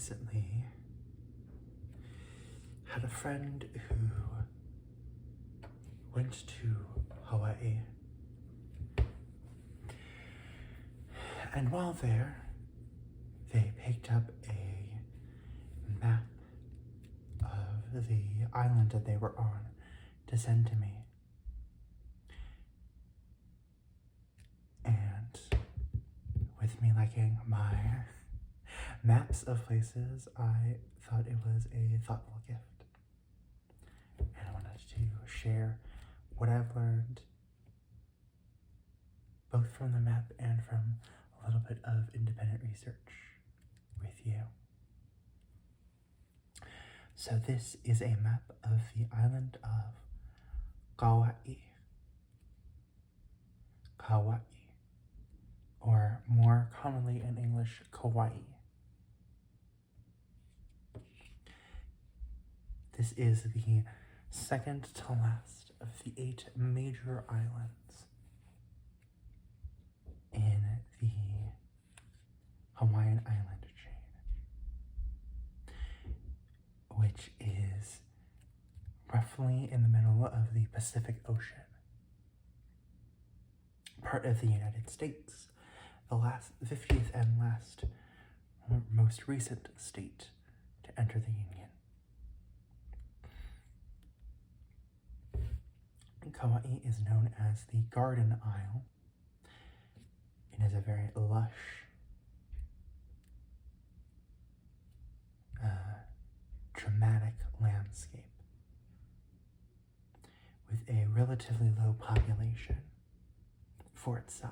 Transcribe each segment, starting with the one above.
recently had a friend who went to Hawaii. And while there, they picked up a map of the island that they were on to send to me. And with me liking my maps of places, I thought it was a thoughtful gift. And I wanted to share what I've learned, both from the map and from a little bit of independent research with you. So this is a map of the island of Kaua'i. Kaua'i, or more commonly in English, Kaua'i. This is the second to last of the 8 major islands in the Hawaiian island chain, which is roughly in the middle of the Pacific Ocean, part of the United States, the 50th and most recent state to enter the Union. Kaua'i is known as the Garden Isle. It is a very lush, dramatic landscape with a relatively low population for its size.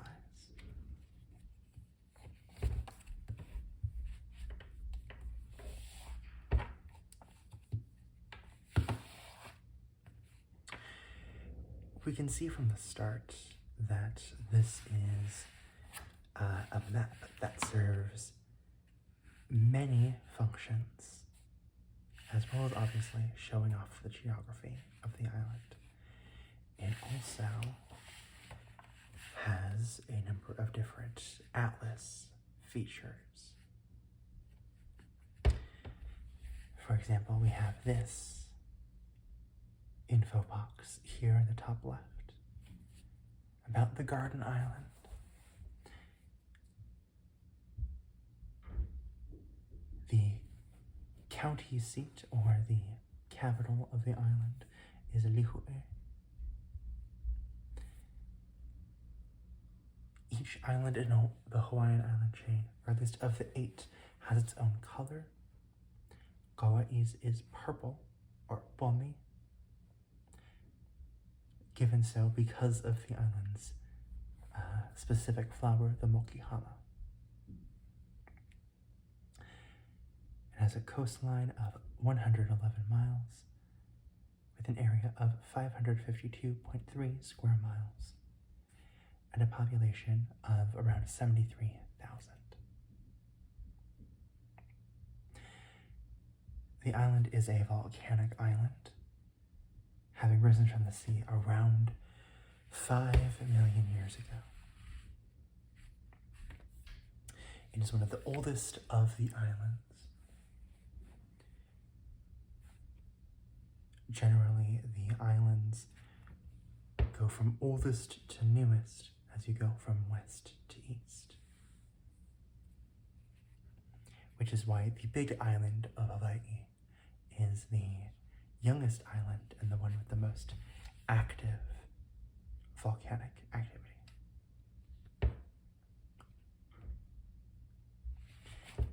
We can see from the start that this is a map that serves many functions, as well as obviously showing off the geography of the island. It also has a number of different atlas features. For example, we have this info box here in the top left about the Garden Island. The county seat, or the capital of the island, is Lihue. Each island in the Hawaiian island chain, or at least of the 8, has its own color. Kaua'i's is purple, or pomi, given so because of the island's specific flower, the mokihama. It has a coastline of 111 miles, with an area of 552.3 square miles, and a population of around 73,000. The island is a volcanic island, having risen from the sea around 5 million years ago. It is one of the oldest of the islands. Generally, the islands go from oldest to newest as you go from west to east, which is why the Big Island of Hawaii is the youngest island and the one with the most active volcanic activity.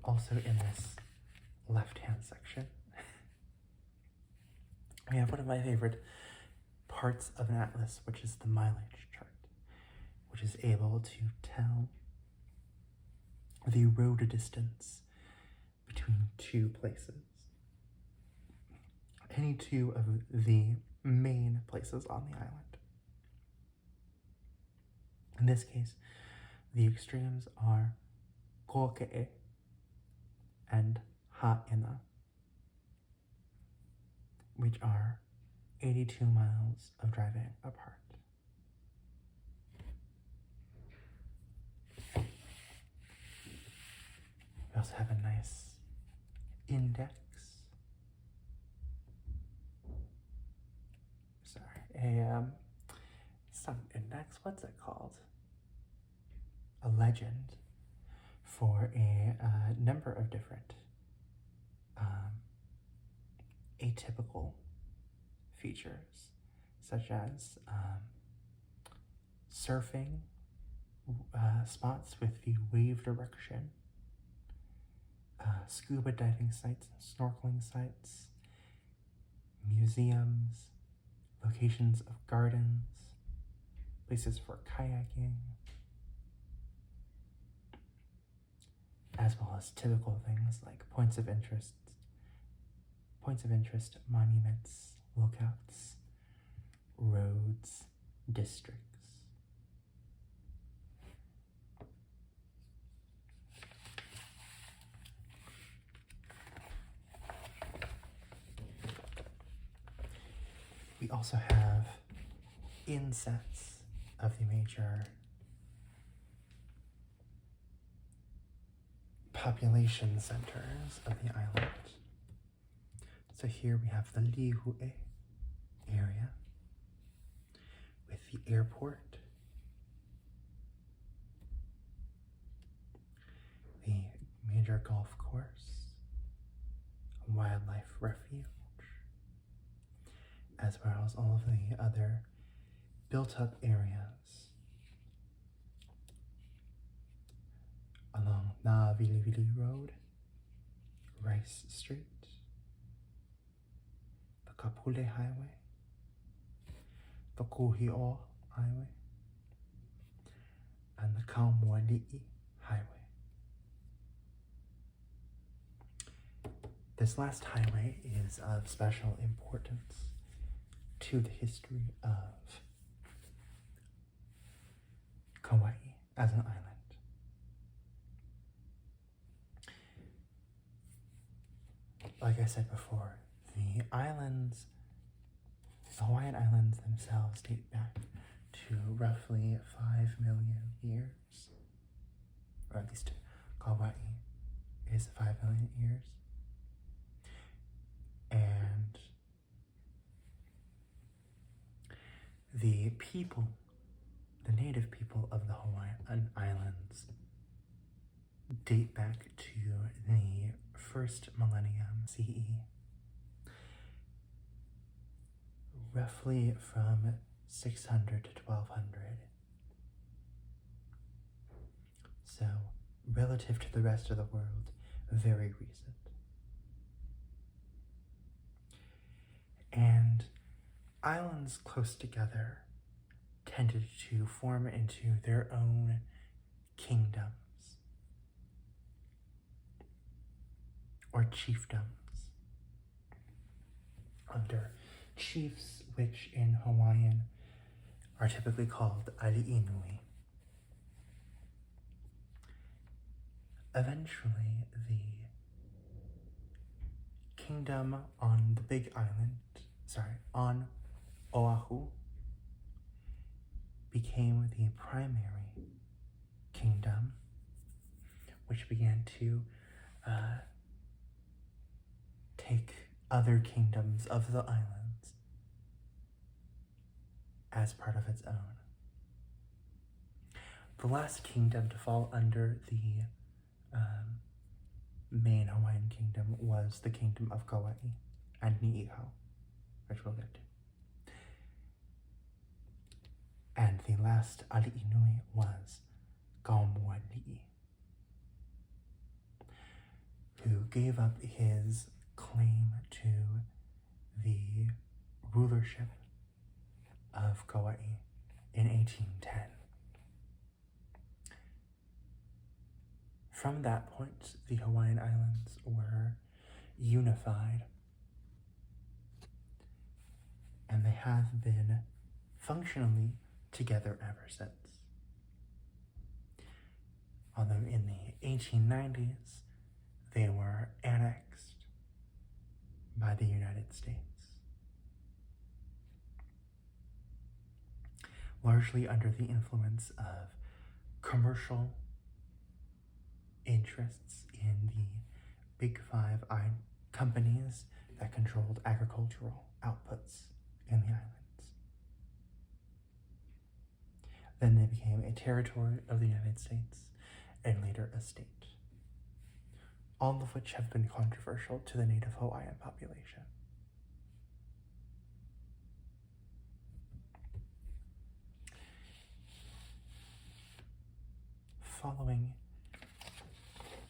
Also in this left-hand section, we have one of my favorite parts of an atlas, which is the mileage chart, which is able to tell the road distance between 2 places. Any 2 of the main places on the island. In this case, the extremes are Kaua'i and Ha'ina, which are 82 miles of driving apart. We also have a nice index. It's not an index, what's it called? A legend for a number of different atypical features, such as surfing spots with the wave direction, scuba diving sites and snorkeling sites, museums, locations of gardens, places for kayaking, as well as typical things like points of interest, monuments, lookouts, roads, districts. We also have insets of the major population centers of the island. So here we have the Lihue area with the airport, the major golf course, a wildlife refuge, as well as all of the other built-up areas along Na Vili Vili Road, Rice Street, the Kapule Highway, the Kuhi'o Highway, and the Kaua'i Highway. This last highway is of special importance to the history of Kaua'i as an island. Like I said before, the Hawaiian Islands themselves date back to roughly 5 million years, or at least Kaua'i is 5 million years. And the people, the native people of the Hawaiian Islands, date back to the first millennium CE, roughly from 600 to 1200. So, relative to the rest of the world, very recent. And islands close together tended to form into their own kingdoms or chiefdoms under chiefs, which in Hawaiian are typically called ali'inui. Eventually, the kingdom on the Big Island, on Oahu, became the primary kingdom, which began to take other kingdoms of the islands as part of its own. The last kingdom to fall under the main Hawaiian kingdom was the kingdom of Kaua'i and Ni'ihau, which we'll get to. And the last ali'inui was Kaua'i, who gave up his claim to the rulership of Kaua'i in 1810. From that point, the Hawaiian Islands were unified, and they have been functionally together ever since. Although in the 1890s, they were annexed by the United States, largely under the influence of commercial interests in the big five companies that controlled agricultural outputs in the islands. Then they became a territory of the United States and later a state, all of which have been controversial to the native Hawaiian population. Following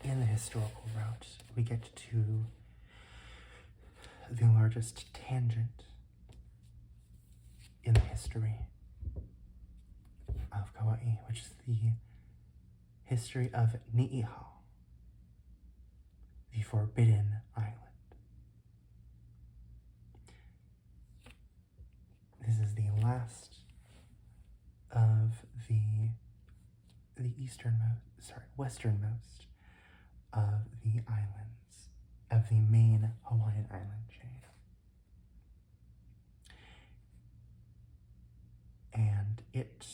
in the historical route, we get to the largest tangent in the history of Kaua'i, which is the history of Ni'iha, the Forbidden Island. This is the last of the westernmost of the islands of the main Hawaiian island chain. And it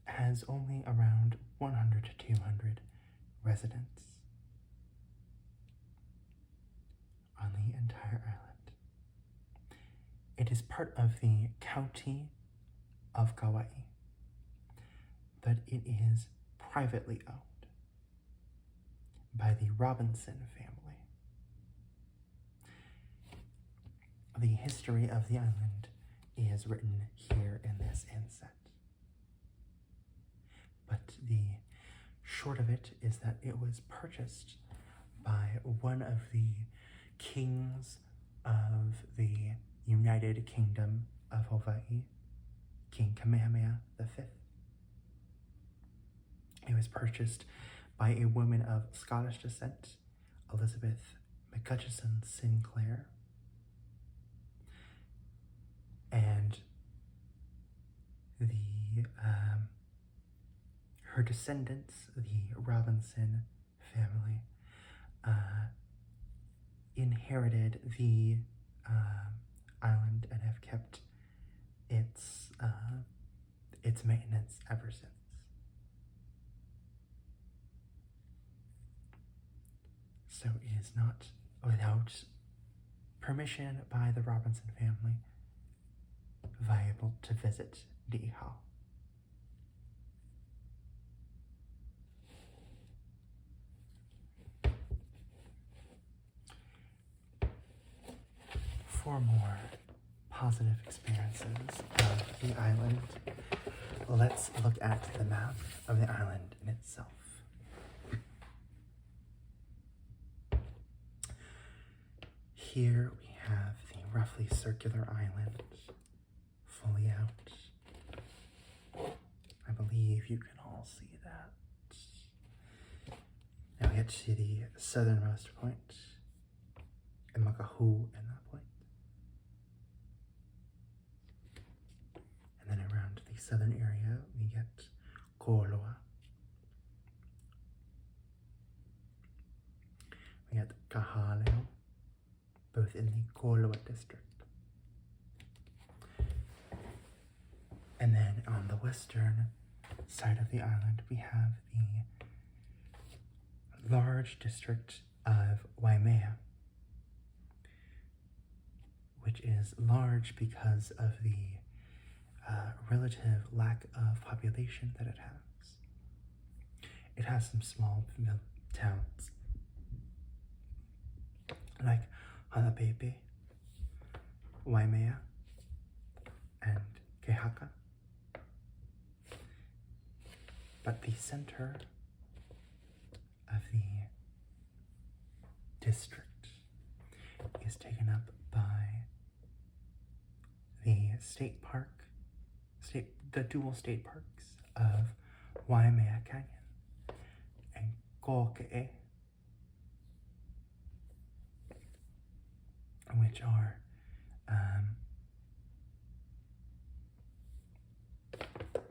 has only around 100 to 200 residents on the entire island. It is part of the county of Kaua'i, but it is privately owned by the Robinson family. The history of the island is written here in this inset. But the short of it is that it was purchased by one of the kings of the United Kingdom of Hawaii, King Kamehameha V. It was purchased by a woman of Scottish descent, Elizabeth McCutcheon Sinclair, and her descendants, the Robinson family, inherited the island and have kept its maintenance ever since. So it is not without permission by the Robinson family viable to visit Ni'iha. For more positive experiences of the island, let's look at the map of the island in itself. Here we have the roughly circular island, fully out. I believe you can all see that. Now we get to the southernmost point, and Makahu in that point. And then around the southern area, we get Koloa. We get Kahaleo, both in the Koloa district. And then on the western side of the island, we have the large district of Waimea, which is large because of the relative lack of population that it has. It has some small towns like Hanapepe, Waimea, and Kehaka. But the center of the district is taken up by the state park, the dual state parks of Waimea Canyon and Kaua'i, which are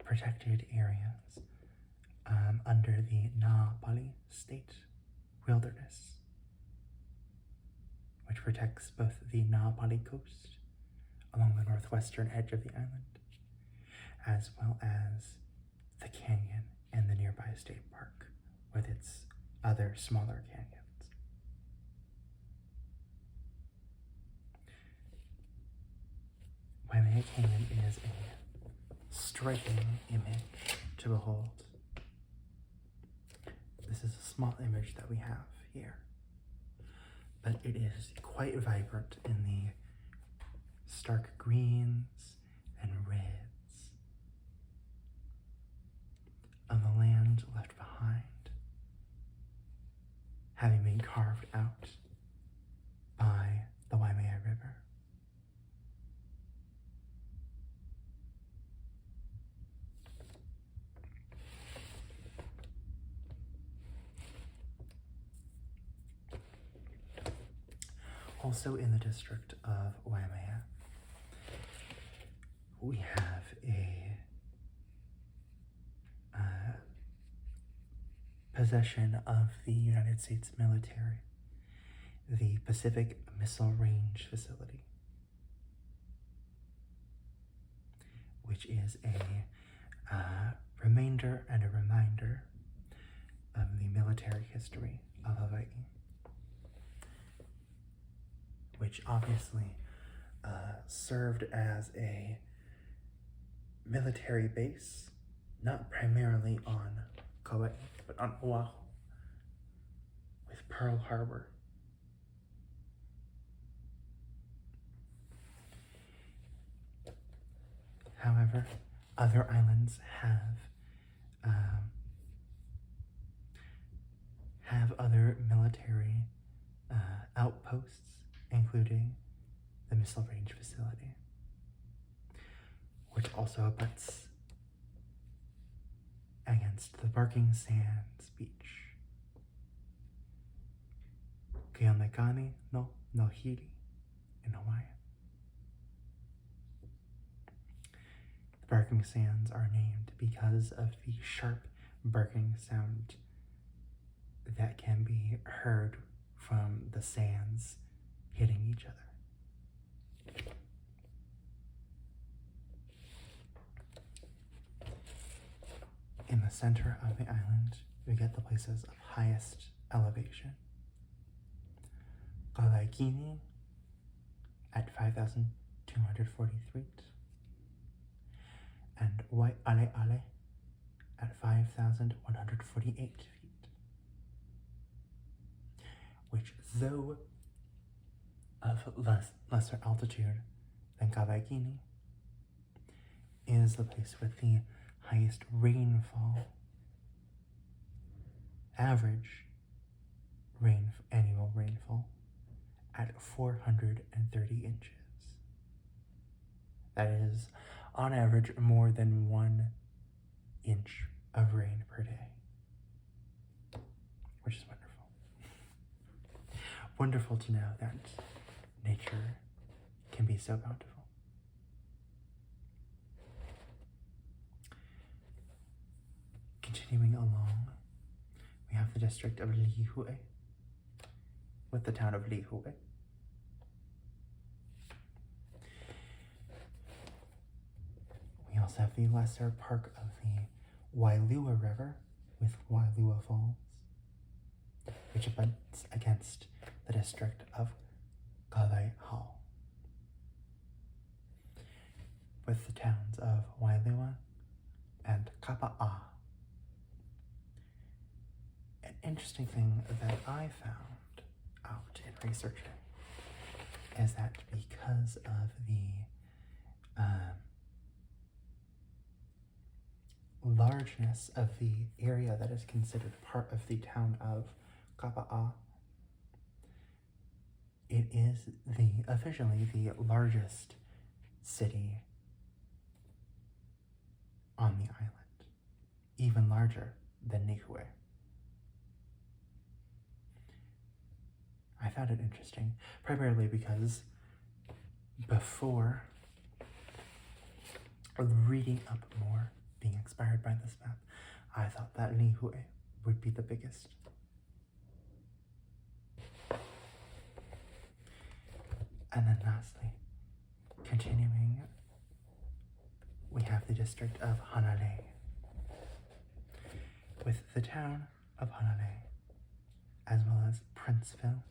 protected areas under the Na'apali State Wilderness, which protects both the Na'apali coast along the northwestern edge of the island, as well as the canyon and the nearby state park, with its other smaller canyons. Waimea Canyon is a striking image to behold. This is a small image that we have here, but it is quite vibrant in the stark greens and reds of the land left behind, having been carved out by the Waimea River. Also in the district of Waimea, we have a possession of the United States military, the Pacific Missile Range Facility, which is a remainder and a reminder of the military history of Hawaii, which obviously served as a military base, not primarily on Kaua'i, but on Oahu, with Pearl Harbor. However, other islands have other military outposts, including the Missile Range Facility, which also abuts against the Barking Sands Beach, Keonekani no Nohiri in Hawaii. The Barking Sands are named because of the sharp barking sound that can be heard from the sands hitting each other. In the center of the island, we get the places of highest elevation. Kaua'i at 5,240 feet, and Wai'ale'ale at 5,148 feet, which, though of lesser altitude than Kaua'i, is the place with the highest rainfall, average annual rainfall at 430 inches. That is, on average, more than 1 inch of rain per day, which is wonderful. Wonderful to know that nature can be so bountiful. Continuing along, we have the district of Lihue with the town of Lihue. We also have the lesser park of the Wailua River with Wailua Falls, which abuts against the district of Kaua'i, with the towns of Wailua and Kaua'i. An interesting thing that I found out in researching is that because of the largeness of the area that is considered part of the town of Kaua'i, it is officially the largest city on the island, even larger than Niue. I found it interesting, primarily because before reading up more, being inspired by this map, I thought that Niue would be the biggest. And then lastly, continuing, we have the district of Hanalei with the town of Hanalei, as well as Princeville,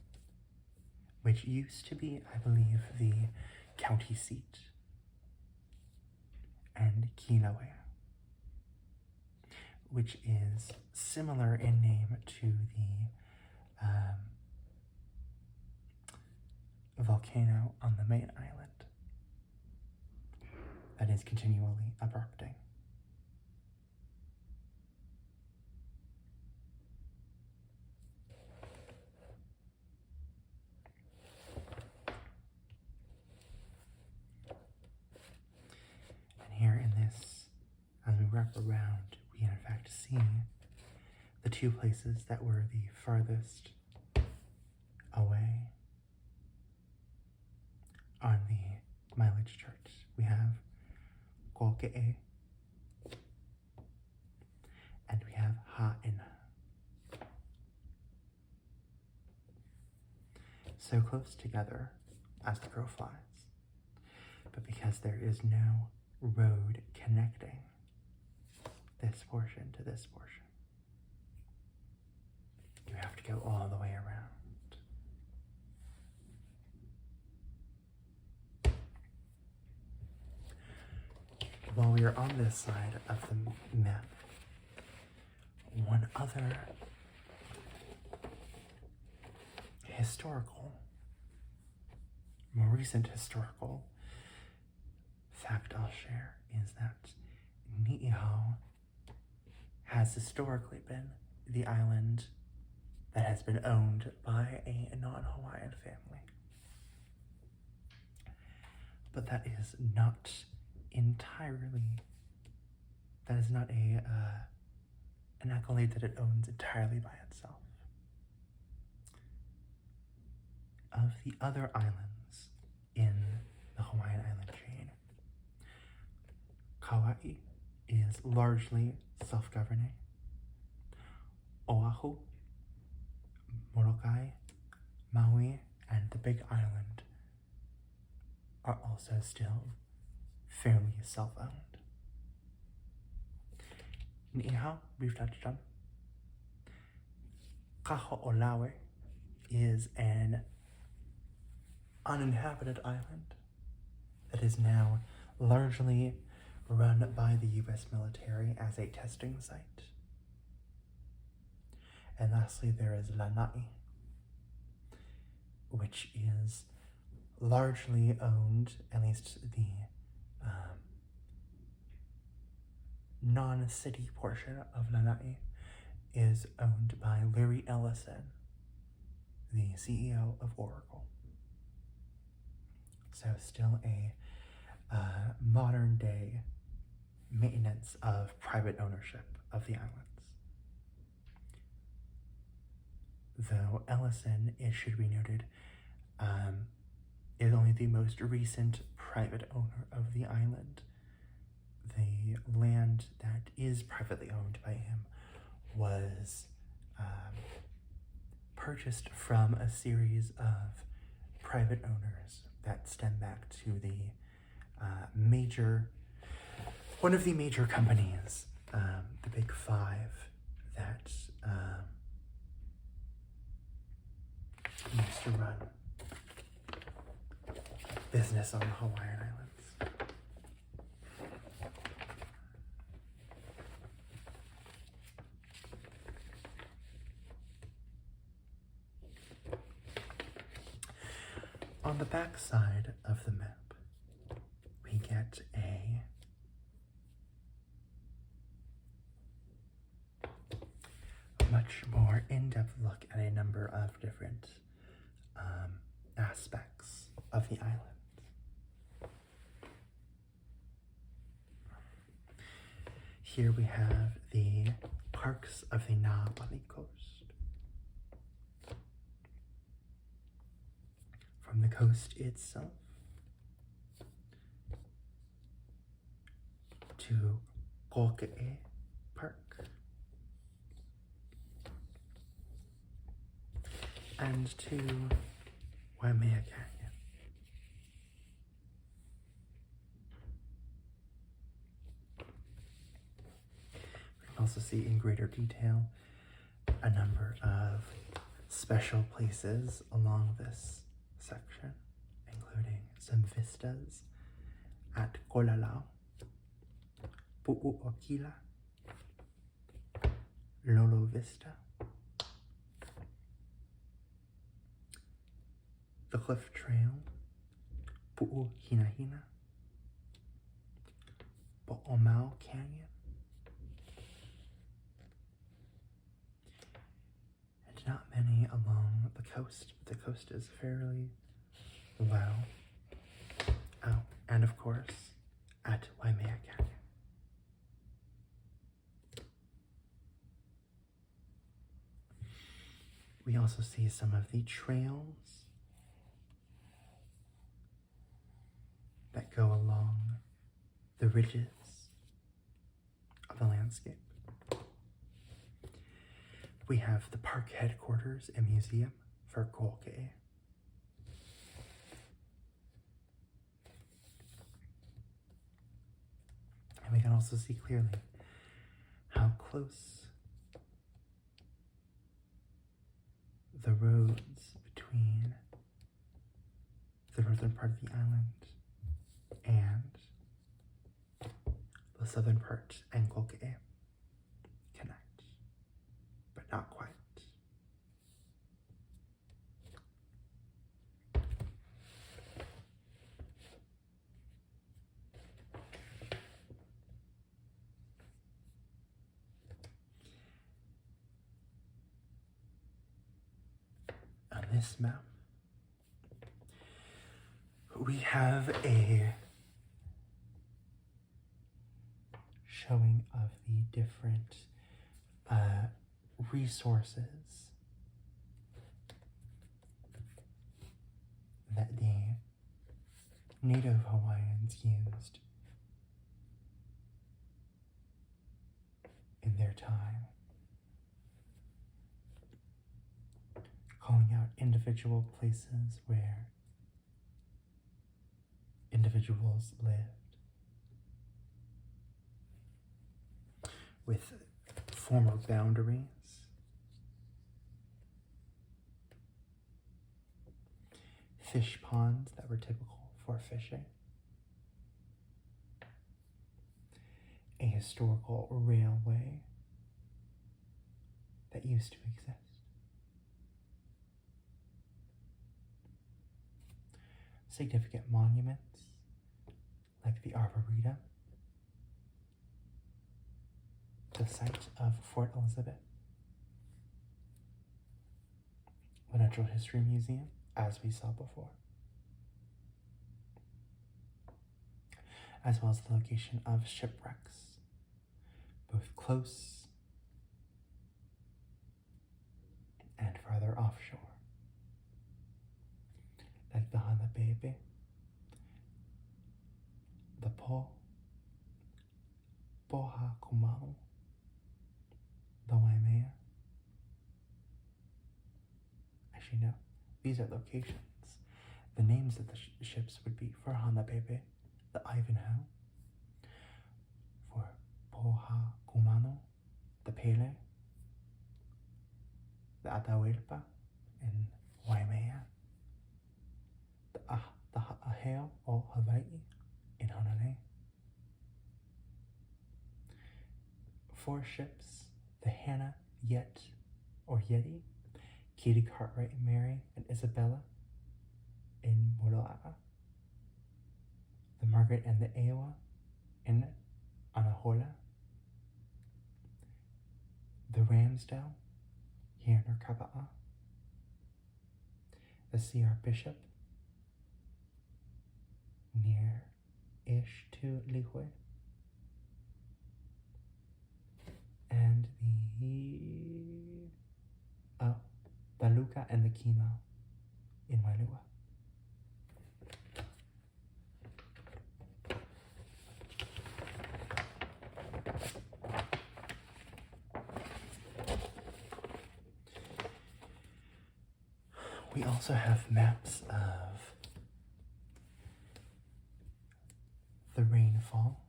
which used to be, I believe, the county seat, and Kilauea, which is similar in name to the volcano on the main island that is continually erupting. And here in this, as we wrap around, we in fact see the two places that were the farthest away on the mileage chart. We have Kaua'i and we have Ha'ina. So close together as the crow flies, but because there is no road connecting this portion to this portion, you have to go all the way around. While we are on this side of the map, one other more recent historical fact I'll share is that Ni'ihau has historically been the island that has been owned by a non-Hawaiian family. But that is not an accolade that it owns entirely by itself. Of the other islands in the Hawaiian island chain, Kaua'i is largely self-governing. Oahu, Molokai, Maui, and the Big Island are also still fairly self-owned. Ni'ihau, we've touched on. Kaho'olawe is an uninhabited island that is now largely run by the U.S. military as a testing site. And lastly, there is Lanai, which is largely owned, at least the non-city portion of Lanai is owned by Larry Ellison, the CEO of Oracle. So still a modern day maintenance of private ownership of the islands. Though Ellison, it should be noted, is only the most recent private owner of the island. The land that is privately owned by him was purchased from a series of private owners that stem back to the one of the major companies, the Big Five, that used to run business on the Hawaiian Islands. On the back side of the map, we get a much more in-depth look at a number of different aspects of the island. Here we have the parks of the Na'awali coast. From the coast itself to Kaua'i Park and to Waimea Canyon. We can also see in greater detail a number of special places along this section, including some vistas at Kolalau, Pu'u'okila, Lolo Vista, the Cliff Trail, Pu'uhinahina, Bo'omau Canyon, and not many along the coast. The coast is fairly low. Oh, and of course, at Waimea Canyon. We also see some of the trails that go along the ridges of the landscape. We have the park headquarters and museum for Kaua'i. And we can also see clearly how close the roads between the northern part of the island and the southern part and Kaua'i connect, but not quite. On this map, we have a showing of the different resources that the Native Hawaiians used in their time, calling out individual places where individuals lived, with former boundaries, fish ponds that were typical for fishing, a historical railway that used to exist, significant monuments like the Arboretum, the site of Fort Elizabeth, the Natural History Museum, as we saw before, as well as the location of shipwrecks, both close and farther offshore, like the Hanapebe, the Poha Kumau, the Waimea. Actually, no, these are locations. The names of the ships would be for Hanapebe, the Ivanhoe, for Poha Kumano, the Pele, the Atahualpa in Waimea, the Aheo o Hawaii in Honolulu. 4 ships, the Hannah, Yeti, Katie Cartwright, Mary, and Isabella in Moloa'a, the Margaret and the Ewa in Anahola, the Ramsdale here in Orkapa'a, the C.R. Bishop near ish to Lihue, and the Luka and the Kima in Wailua. We also have maps of the rainfall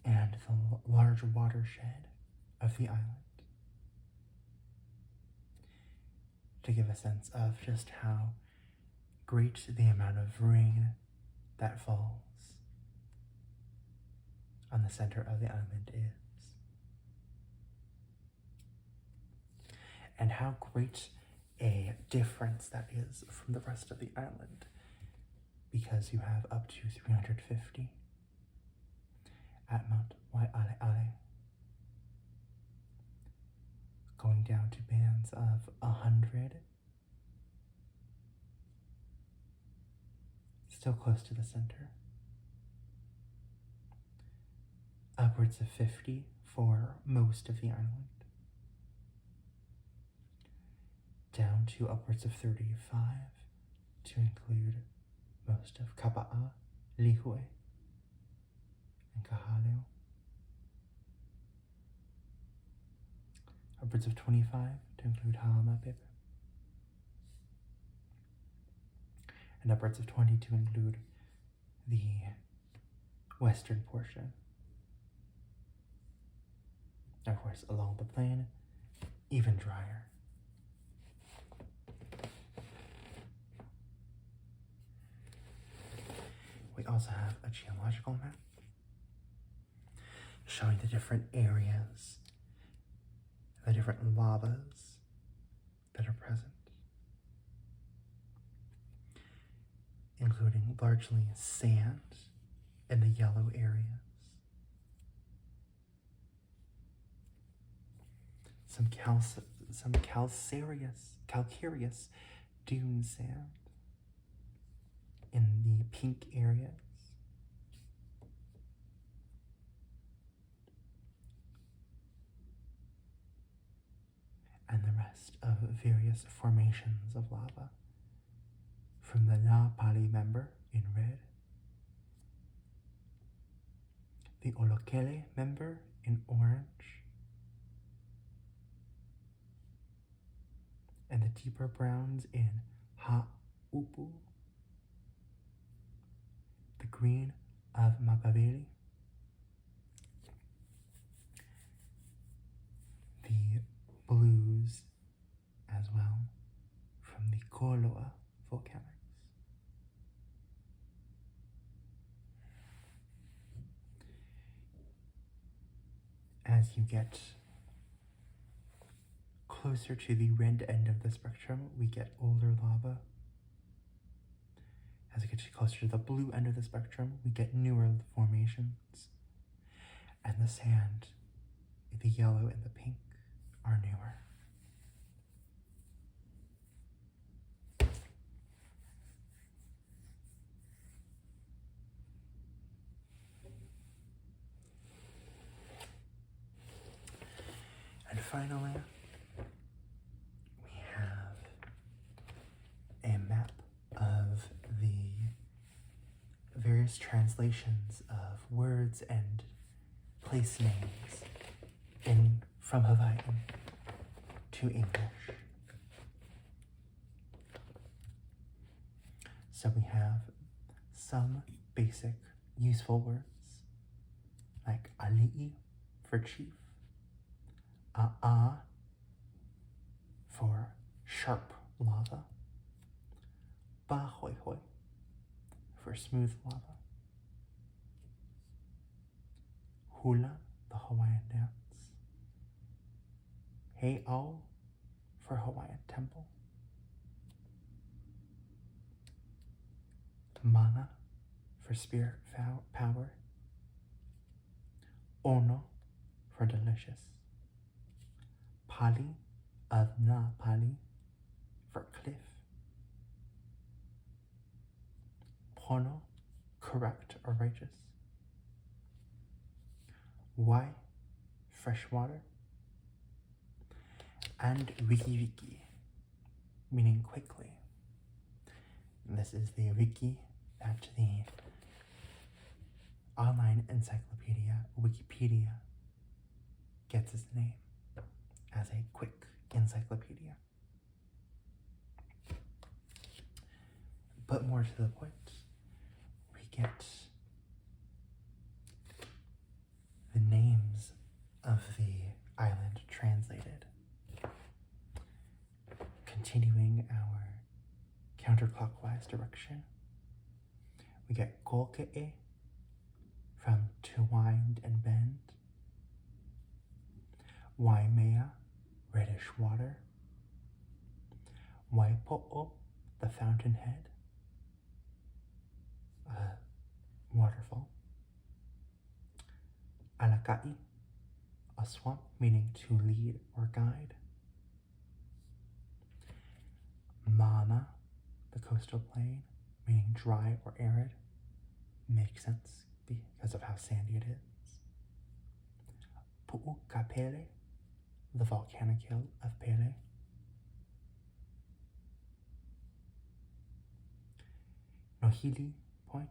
and the large watershed of the island. to give a sense of just how great the amount of rain that falls on the center of the island is. And how great a difference that is from the rest of the island, because you have up to 350 at Mount Waialeale, going down to bands of 100, still close to the center, upwards of 50 for most of the island, down to upwards of 35 to include most of Kaua'i, Lihue, and Kahale. Upwards of 25 to include Ha'amapepe. And upwards of 20 to include the western portion. Of course, along the plain, even drier. We also have a geological map showing the different areas, the different lavas that are present, including largely sand in the yellow areas, some calcareous dune sand in the pink areas, and the rest of various formations of lava, from the Na Pali member in red, the Olokele member in orange, and the deeper browns in Ha'upu, the green of Makaveli, the blues as well from the Koloa volcanics. As you get closer to the red end of the spectrum, we get older lava. As it gets closer to the blue end of the spectrum, we get newer formations. And the sand, the yellow and the pink, are newer. And finally, we have a map of the various translations of words and place names from Hawaiian to English. So we have some basic useful words like ali'i for chief, a'a for sharp lava, pahoehoe for smooth lava, hula, the Hawaiian dance, hei'au for Hawaiian temple, mana for spirit power, ono for delicious, pali of Na Pali for cliff, pono, correct or righteous, wai, fresh water, and wiki, meaning quickly. This is the wiki that the online encyclopedia, Wikipedia, gets its name, as a quick encyclopedia. But more to the point, we get the names of the island translated, continuing our counterclockwise direction, we get Kaua'i, from to wind and bend, Waimea, reddish water, Waipo'o, the fountainhead, waterfall, Alaka'i, a swamp, meaning to lead or guide, Mana, the coastal plain, meaning dry or arid. Makes sense because of how sandy it is. Pu'ukapele, the volcanic hill of Pele. Nohili Point.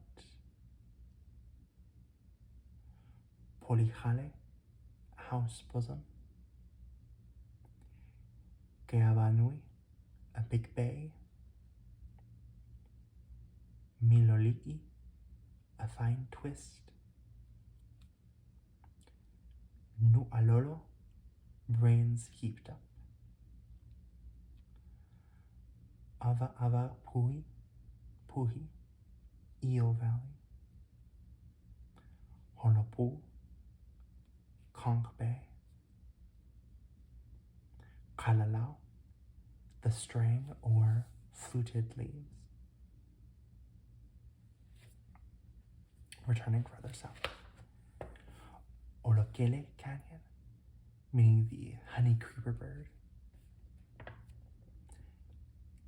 Polihale, house bosom. Keawanui, a big bay. Miloli'i, a fine twist. Nu'alolo, brains heaped up. Ava Puhi, Eel Valley. Honopu, Conch Bay. Kalalau, the string or fluted leaves. Returning further south. Olokele Canyon, meaning the honey creeper bird.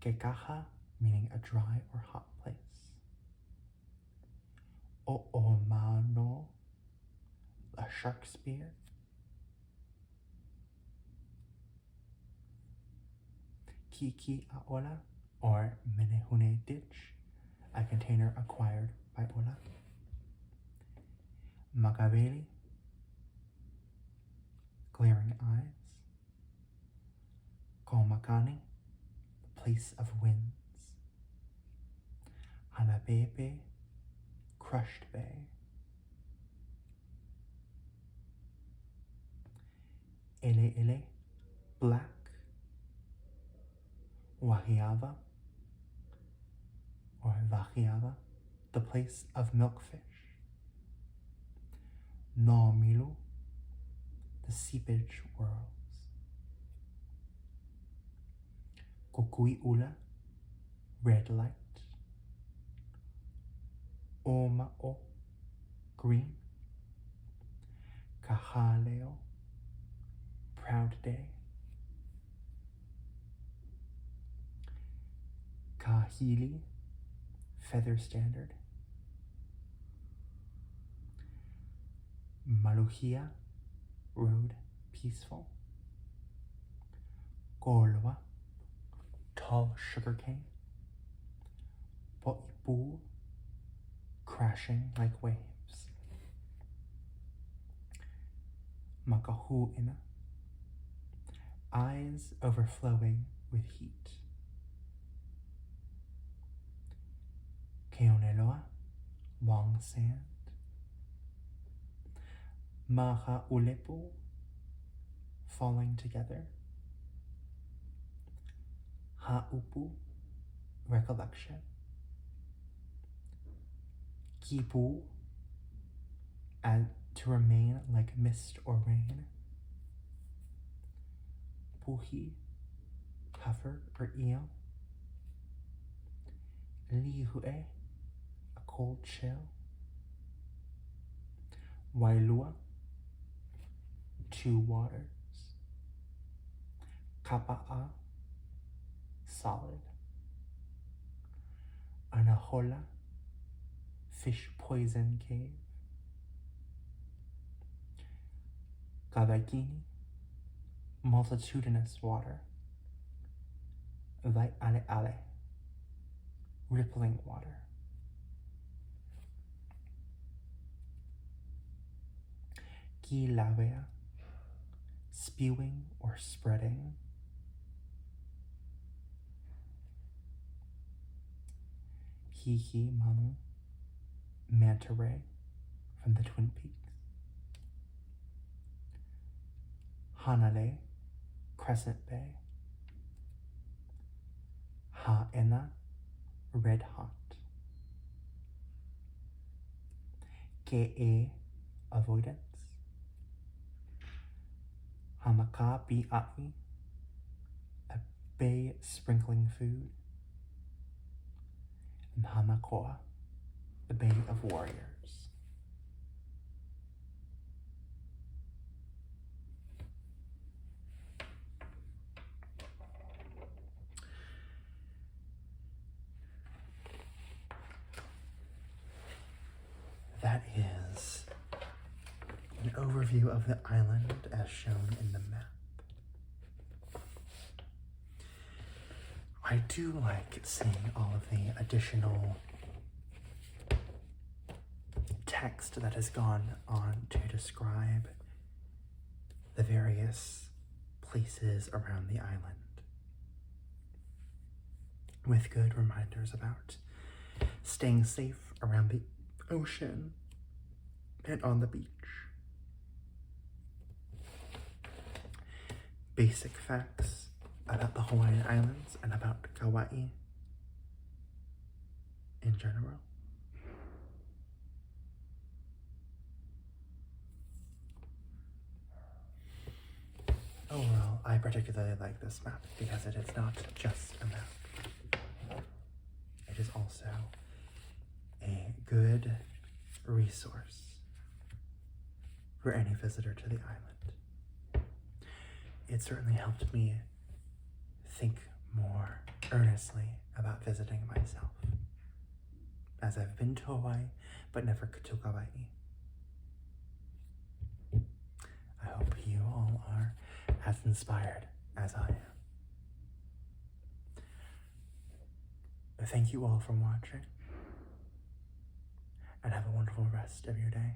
Kekaha, meaning a dry or hot place. O'omano, a shark spear. Kiki Aola, or Menehune Ditch, a container acquired by Ola. Makaveli, glaring eyes. Komakani, the place of winds. Hanapepe, crushed bay. Ele, black. Wahiava, or Vahiava, the place of milkfish. No Milu, the seepage whirls. Kokui Ula, red light. Oma'o, green. Kahaleo, proud day. Kahili, feather standard. Maluhia, road peaceful. Kolwa, tall sugarcane. Po'ipu, crashing like waves. Makahu'ina, eyes overflowing with heat. Keoneloa, long sand. Maha Ulepu, falling together. Ha'upu, recollection. Kipu, and to remain like mist or rain. Puhi, heifer or eel. Lihue, a cold chill. Wailua, two waters. Kapa'a, solid. Anahola, fish poison cave. Kavakini, multitudinous water. Vai ale, rippling water. Kilauea, spewing or spreading. Hihi Manu, manta ray from the Twin Peaks. Hanale, Crescent Bay. Ha'ena, red hot. Ke'e, avoidance. Bi'a'i, a bay sprinkling food. And Hamakoa, the bay of warriors. That is an overview of the island as shown in the map. I do like seeing all of the additional text that has gone on to describe the various places around the island, with good reminders about staying safe around the ocean and on the beach. Basic facts about the Hawaiian Islands and about Kaua'i in general. Overall, I particularly like this map because it is not just a map. It is also a good resource for any visitor to the island. It certainly helped me think more earnestly about visiting myself, as I've been to Hawaii, but never to Kaua'i. I hope you all are as inspired as I am. Thank you all for watching, and have a wonderful rest of your day.